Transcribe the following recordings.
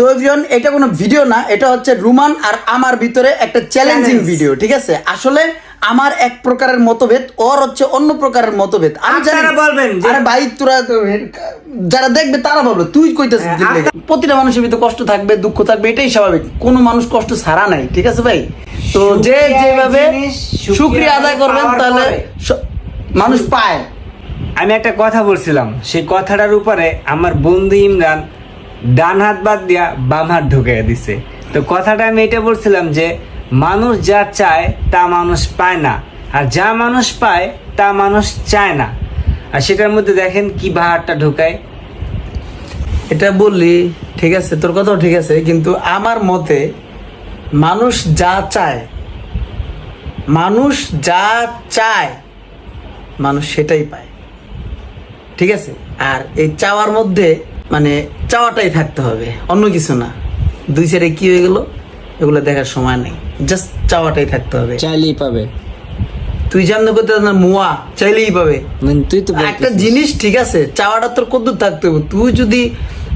So everyone, এটা কোনো video না, এটা হচ্ছে রুমান আর আমার ভিতরে একটা চ্যালেঞ্জিং ভিডিও। ঠিক আছে, আসলে আমার এক প্রকারের মতভেদ, ওর হচ্ছে অন্য প্রকারের মতভেদ। আমি জানি বলবেন আরে ভাই, তোরা যারা দেখবে তারা বলবে তুই কইতাছিস। প্রতিটা মানুষের ভিতরে কষ্ট থাকবে, দুঃখ থাকবে, এটাই স্বাভাবিক। কোনো মানুষ কষ্ট ছাড়া নাই। ঠিক আছে ভাই, তো যে যেভাবে শুকরিয়া আদায় করবেন তাহলে মানুষ পায়। আমি একটা কথা বলছিলাম, সেই কথাটার উপরে আমার বন্ধু ইমরান ডান হাত বাদ দিয়া বাম হাত ঢুকিয়ে দিছে। তো কথাটা আমি এটা বলছিলাম যে মানুষ যা চায় তা মানুষ পায় না, আর যা মানুষ পায় তা মানুষ চায় না। আর সেটার মধ্যে দেখেন কি বাহারটা ঢুকায়। এটা বললি ঠিক আছে, তোর কথাও ঠিক আছে, কিন্তু আমার মতে মানুষ যা চায়, মানুষ যা চায় মানুষ সেটাই পায়। ঠিক আছে, আর এই চাওয়ার মধ্যে মানে চাওয়াটাই থাকতে হবে, অন্য কিছু না। দুই সাইডে কি হয়ে গেল এগুলো দেখার সময় নেই, জাস্ট চাওয়াটাই থাকতে হবে। চাইলেই পাবে। তুই জানতে করতে না মুয়া চাইলেই পাবে, তুই তো একটা জিনিস। ঠিক আছে, চাওয়াটা তোর কদ্দূর থাকতে হবে। তুই যদি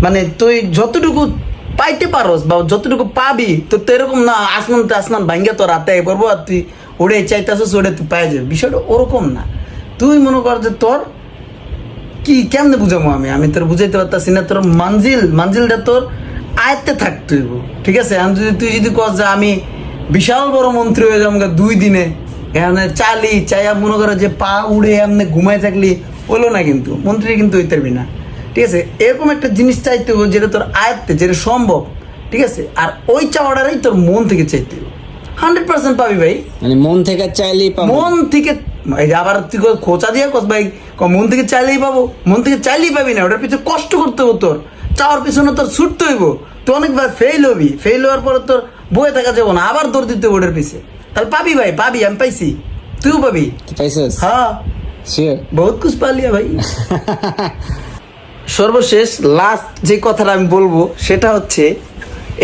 মানে তুই যতটুকু পাইতে পারস বা যতটুকু পাবি, তোর তো এরকম না আসমান ভাঙ্গা তোর রাতে পড়বো আর তুই ওড়ে চাইতেছিস ওড়ে তুই পাই যাবে, বিষয়টা ওরকম না। তুই মনে কর যে তোর কি কেমনে বুঝাবো, আমি তোর বুঝাইতে পারতাছি না। তোর মানজিলটা তোর আয়ত্তে থাকতে হইব। ঠিক আছে, আমি তুই যদি কস যে আমি বিশাল বড় মন্ত্রী হয়ে যাবো 2 দিনে, এখানে চাইয়া মনে করো যে পা উড়ে এমনি ঘুমাই থাকলি হলো না, কিন্তু মন্ত্রী কিন্তু হইতে পারবি না। ঠিক আছে, এরকম একটা জিনিস চাইতে হবে যেটা তোর আয়ত্তে, যেটা সম্ভব। ঠিক আছে, আর ওই চাওয়াটাই তোর মন থেকে চাইতে হবে। 100% পাবি ভাই, মানে মন থেকে চাইলেই পাবো। মন থেকে আবার তুই খোঁচা দিয়ে কস ভাই মন থেকে চাইলেই পাবো, মন থেকে চাইলেই পাবি না। ওটার পিছনে কষ্ট করতে হবো, তোর চাওয়ার পিছনে তোর ছুটতে হইব। তুই অনেকবার ফেল হবি, ফেল হওয়ার পরে তোর বয়ে থাকা যাবো না, আবার দৌড় দিতে হবে ওটার পিছে। তাহলে পাবি ভাই, পাবি, আমি পাইছি, তুইও পাবি। হ্যাঁ, বহুত কুছ পা লিয়া ভাই। সর্বশেষ লাস্ট যে কথাটা আমি বলবো সেটা হচ্ছে,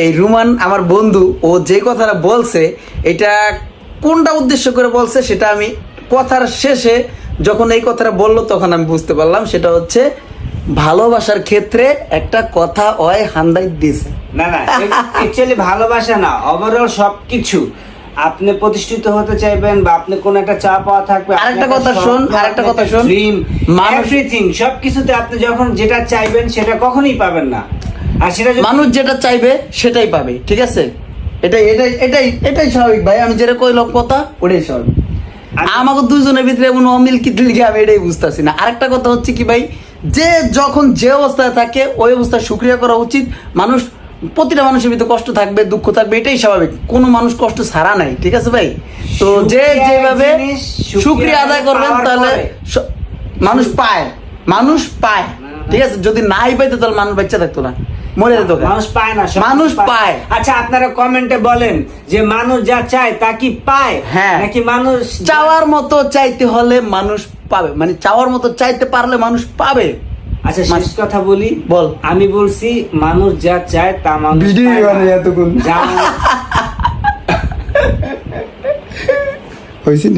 এই রুমান আমার বন্ধু, ও যে কথাটা বলছে এটা কোনটা উদ্দেশ্য করে বলছে সেটা আমি কথার শেষে যখন এই কথাটা বললো তখন আমি বুঝতে পারলাম। সেটা হচ্ছে ভালোবাসার ক্ষেত্রে একটা কথা ওই হান্দাই দিয়েছে। না অ্যাকচুয়ালি ভালোবাসা না, ওভারঅল সবকিছু। আপনি প্রতিষ্ঠিত হতে চাইবেন বা আপনি কোন একটা চা পাওয়া থাকবে, আরেকটা কথা শোন, ড্রিম এভরিথিং সবকিছুতে আপনি যখন যেটা চাইবেন সেটা কখনোই পাবেন না। আর সেটা মানুষ যেটা চাইবে সেটাই পাবে। ঠিক আছে, এটাই স্বাভাবিক ভাই। আমি যেটা কইলাম কথা ওটাই স্বাভাবিক। আমাকে দুজনের ভিতরে এমন অমিল কি লিখে আমি এটাই বুঝতেছি না। আরেকটা কথা হচ্ছে কি ভাই, যে যখন যে অবস্থায় থাকে ওই অবস্থায় শুকরিয়া করা উচিত। প্রতিটা মানুষের ভিতরে কষ্ট থাকবে, দুঃখ থাকবে, এটাই স্বাভাবিক। কোনো মানুষ কষ্ট ছাড়া নাই। ঠিক আছে ভাই, তো যে যেভাবে শুকরিয়া আদায় করবেন তাহলে মানুষ পায়। ঠিক আছে, যদি নাই পাইতো তাহলে মানুষ বাচ্চা থাকতো না, মরে যেত। মানুষ পায় না, মানুষ পায়। আচ্ছা, আপনারা কমেন্টে বলেন যে মানুষ যা চায় তা কি পায়? হ্যাঁ, নাকি মানুষ চাওয়ার মতো চাইতে হলে মানুষ পাবে, মানে চাওয়ার মতো চাইতে পারলে মানুষ পাবে। আচ্ছা, শেষ কথা বলি, বল। আমি বলছি মানুষ যা চায় তা মানুষ হয়েছে।